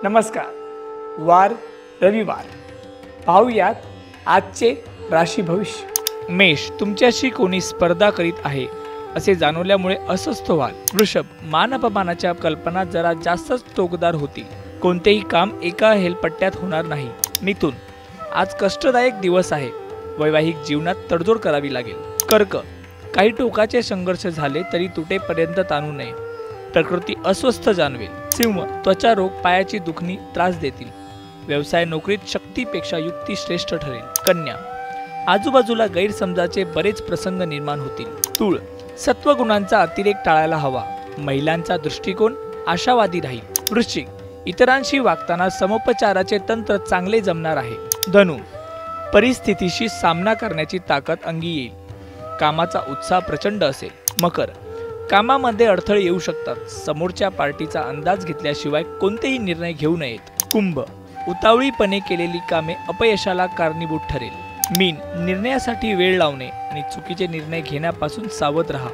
नमस्कार। वार रविवार, पाहूयात आजचे राशी भविष्य। मेष, तुमच्याशी कोणी स्पर्धा करीत आहे असे जाणवल्यामुळे अस्वस्थ व्हाल। वृषभ, मान अपमानाच्या कल्पना जरा जास्तच टोकदार होती। कोणतेही काम एका हेलपट्ट्यात होणार नाही। मिथुन, आज कष्टदायक दिवस आहे। वैवाहिक जीवनात तडजोड करावी लागेल। कर्क, काही टोकाचे संघर्ष झाले तरी तुटेपर्यंत ताणू नये। प्रकृती अस्वस्थ जाणवेल। सिंह, त्वचा रोग, पायाची दुखणी त्रास देतील। व्यवसाय नोकरीत शक्तीपेक्षा युक्ती श्रेष्ठ ठरेल। कन्या, आजूबाजूला गैरसमजाचे बरेच प्रसंग निर्माण होतील। तूळ, सत्वगुणांचा अतिरेक टाळायला हवा। महिलांचा दृष्टिकोन आशावादी राहील। वृश्चिक, इतरांशी वागताना समोपचाराचे तंत्र चांगले जमणार आहे। धनु, परिस्थितीशी सामना करण्याची ताकद अंगी येईल। कामाचा उत्साह प्रचंड असेल। मकर, कामामध्ये अडथळे येऊ शकतात। समोरच्या पार्टीचा अंदाज घेतल्याशिवाय कोणतेही निर्णय घेऊ नयेत। कुंभ, उतावळीपणे केलेली कामे अपयशाला कारणीभूत ठरेल। मीन, निर्णयासाठी वेळ लावणे आणि चुकीचे निर्णय घेण्यापासून सावध राहा।